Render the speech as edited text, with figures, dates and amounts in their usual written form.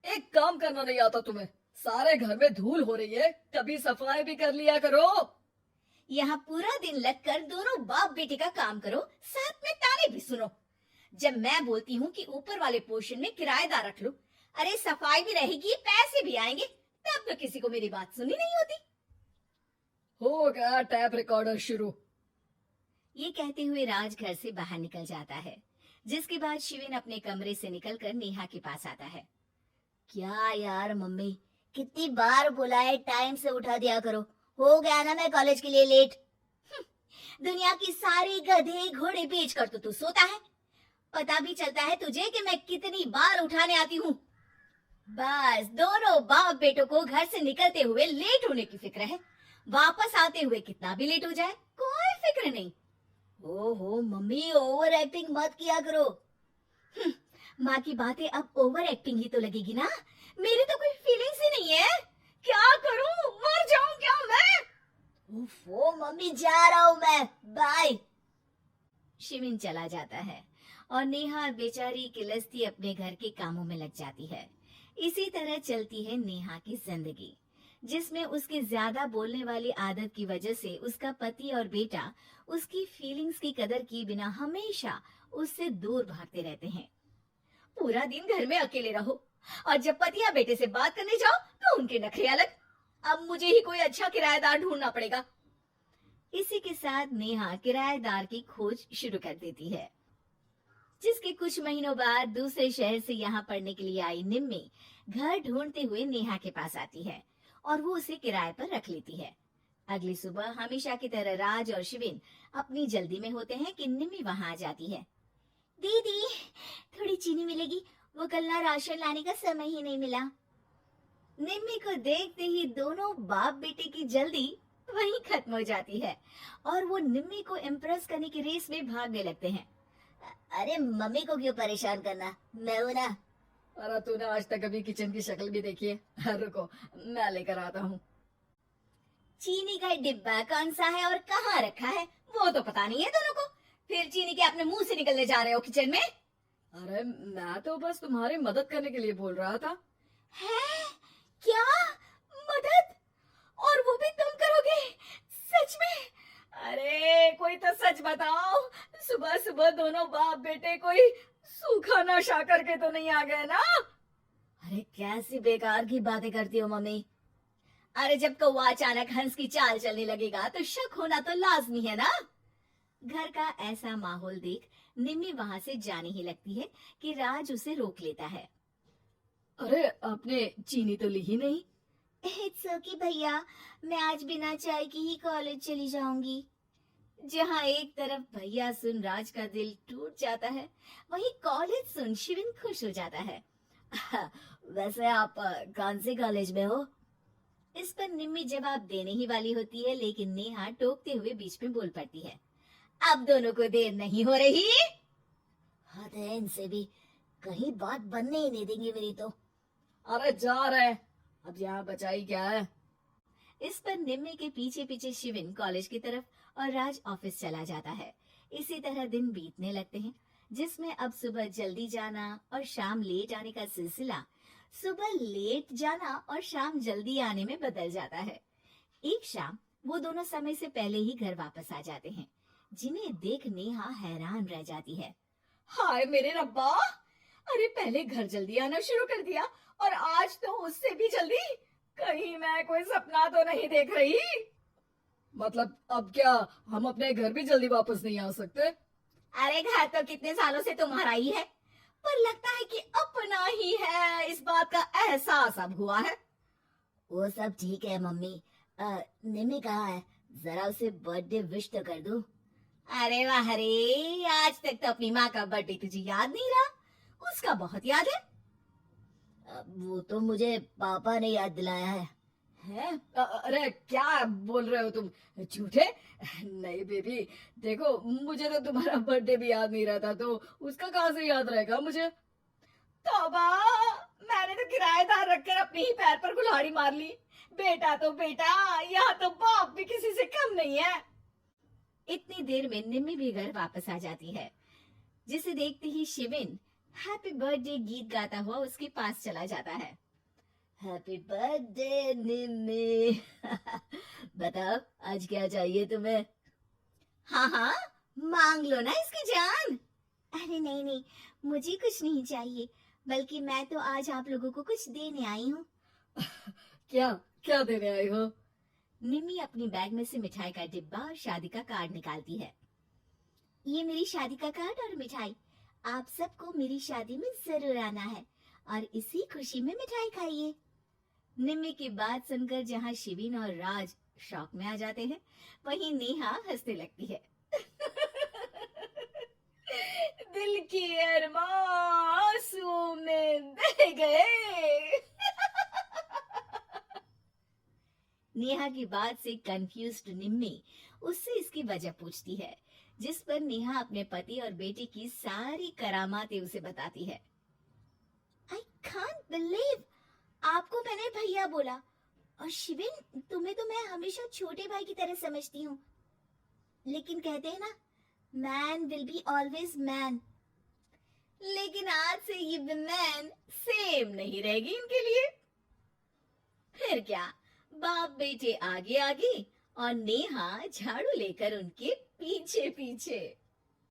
एक काम करना नहीं आता तुम्हें? सारे घर में धूल हो रही है, कभी सफाई भी कर लिया करो। यहाँ पूरा दिन लगकर दोनों बाप बेटे का काम करो, साथ में ताने भी सुनो। जब मैं बोलती हूँ कि ऊपर वाले पोर्शन में किराएदार रख लो, अरे सफाई भी रहेगी, पैसे भी आएंगे, तब तो किसी को मेरी बात सुनी नहीं होती। हो गया टैप रिकॉर्डर शुरू। ये कहते हुए राज घर से बाहर निकल जाता है, जिसके बाद शिविन अपने कमरे से निकलकर नेहा के पास आता है। क्या यार मम्मी, कितनी बार बोला है टाइम से उठा दिया करो, हो गया ना मैं कॉलेज के लिए लेट। दुनिया की सारी गधे घोड़े बेच कर तो तू सोता है, पता भी चलता है तुझे कि मैं कितनी बार उठाने आती हूँ। बस दोनों बाप बेटों को घर से निकलते हुए लेट होने की फिक्र है, वापस आते हुए कितना भी लेट हो जाए कोई फिक्र नहीं। ओहो मम्मी, ओवर एक्टिंग मत किया करो। माँ की बातें अब ओवर एक्टिंग ही तो लगेगी ना, मेरी तो कोई फीलिंग्स ही नहीं है। क्या करूं, मर जाऊं क्या मैं? ओफो मम्मी, जा रहा हूं मैं, बाय। शिविन चला जाता है और नेहा बेचारी किलसती अपने घर के कामों में लग जाती है। इसी तरह चलती है नेहा की जिंदगी, जिसमें उसके ज्यादा बोलने वाली आदत की वजह से उसका पति और बेटा उसकी फीलिंग्स की कदर किए बिना हमेशा उससे दूर भागते रहते हैं। पूरा दिन घर में अकेले रहो और जब पति या बेटे से बात करने जाओ तो उनके नखरे अलग। अब मुझे ही कोई अच्छा किराएदार ढूंढना पड़ेगा। इसी के साथ नेहा किराएदार की खोज शुरू कर देती है, जिसके कुछ महीनों बाद दूसरे शहर से यहाँ पढ़ने के लिए आई निम्मी घर ढूंढते हुए नेहा के पास आती है और वो उसे किराए पर रख लेती है। अगली सुबह हमेशा की तरह राज और शिविन अपनी जल्दी में होते हैं कि निम्मी वहां आ जाती है। दीदी, थोड़ी चीनी मिलेगी, वो कल ना राशन लाने का समय ही नहीं मिला। निम्मी को देखते ही दोनों बाप बेटे की जल्दी वहीं खत्म हो जाती है और वो निम्मी को इम्प्रेस करने की रेस में भागने लगते हैं। अरे मम्मी को क्यों परेशान करना, मैं हूं ना। अरे तूने आज तक अभी किचन की शक्ल भी देखी है? रुको, मैं लेकर आता हूँ। चीनी का डिब्बा कौन सा है और कहाँ रखा है वो तो पता नहीं है दोनों को, फिर चीनी के अपने मुंह से निकलने जा रहे हो किचन में। अरे मैं तो बस तुम्हारी मदद करने के लिए बोल रहा था। है क्या? मदद? और वो भी तुम करोगे? सच में? अरे कोई तो सच बताओ, सुबह सुबह दोनों बाप बेटे कोई सूखा नशा करके तो नहीं आ गए ना? अरे कैसी बेकार की बातें करती हो मम्मी। अरे जब कौवा अचानक हंस की चाल चलने लगेगा तो शक होना तो लाजमी है ना। घर का ऐसा माहौल देख निम्मी वहां से जाने ही लगती है कि राज उसे रोक लेता है। अरे आपने चीनी तो ली ही नहीं? इट्स ओके भैया, मैं आज बिना चाय की ही कॉलेज चली जाऊंगी। जहाँ एक तरफ भैया सुन राज का दिल टूट जाता है, वहीं कॉलेज सुन शिविन खुश हो जाता है। वैसे आप कौन से कॉलेज में हो? इस पर निम्मी जवाब देने ही वाली होती है, लेकिन नेहा टोकते हुए बीच में बोल पड़ती है। अब दोनों को देर नहीं हो रही। हद है इनसे भी, कहीं बात बनने ही नहीं देंगे मेरी तो। अरे जा रहे, अब यहाँ बचाई क्या है? इस पर निम्मी के पीछे पीछे शिविन कॉलेज की तरफ और राज ऑफिस चला जाता है। इसी तरह दिन बीतने लगते हैं, जिसमें अब सुबह जल्दी जाना और शाम लेट आने का सिलसिला सुबह लेट जाना और शाम जल्दी आने में बदल जाता है। एक शाम वो दोनों समय से पहले ही घर वापस आ जाते हैं, जिन्हें देख नेहा हैरान रह जाती है। हाय मेरे रब्बा, अरे पहले घर जल्दी आना शुरू कर दिया और आज तो उससे भी जल्दी। कहीं मैं कोई सपना तो नहीं देख रही? मतलब अब क्या हम अपने घर भी जल्दी वापस नहीं आ सकते? अरे घर तो कितने सालों से तुम्हारा ही है, पर लगता है कि अपना ही है, इस बात का एहसास अब हुआ है। वो सब ठीक है मम्मी, निम्मी कहाँ है, जरा उसे बर्थडे विश तो कर दूं। अरे वाह रे, आज तक तो अपनी माँ का बर्थडे तुझे याद नहीं रहा, उसका बहुत याद है। वो तो मुझे पापा ने याद दिलाया है। हैं? अरे क्या बोल रहे हो तुम, झूठे? नहीं बेबी, देखो मुझे तो तुम्हारा बर्थडे भी याद नहीं रहता, तो उसका कहाँ से याद रहेगा मुझे? तौबा, मैंने तो किराएदार रखकर अपने ही पैर पर कुल्हाड़ी मार ली। बेटा तो बेटा, यहाँ तो बाप भी किसी से कम नहीं है। इतनी देर में निम्मी भी घर वापस आ जाती है, जिसे देखते ही शिविन हैप्पी बर्थडे गीत गाता हुआ उसके पास चला जाता है। हैप्पी बर्थडे निम्मी। बताओ आज क्या चाहिए तुम्हें? हाँ हाँ, मांग लो ना इसकी जान। अरे नहीं नहीं, मुझे कुछ नहीं चाहिए, बल्कि मैं तो आज आप लोगों को कुछ देने आई हूँ। क्या क्या देने आई हो? निम्मी अपनी बैग में से मिठाई का डिब्बा और शादी का कार्ड निकालती है। ये मेरी शादी का कार्ड और मिठाई, आप सबको मेरी शादी में जरूर आना है और इसी खुशी में मिठाई खाइए। निम्मी की बात सुनकर जहाँ शिविन और राज शॉक में आ जाते हैं, वहीं नेहा हंसने लगती है। दिल की अरमां आंसुओं में बह गए। नेहा की बात से कंफ्यूज्ड निम्मी उससे इसकी वजह पूछती है, जिस पर नेहा अपने पति और बेटे की सारी करामातें उसे बताती है। आई कांट बिलीव, आपको मैंने भैया बोला, और शिविन तुम्हें तो मैं हमेशा छोटे भाई की तरह समझती हूँ, लेकिन कहते हैं ना, man will be always man. लेकिन आज से ये मैन सेम नहीं रहेगी इनके लिए। फिर क्या, बाप बेटे आगे आगे और नेहा झाड़ू लेकर उनके पीछे पीछे।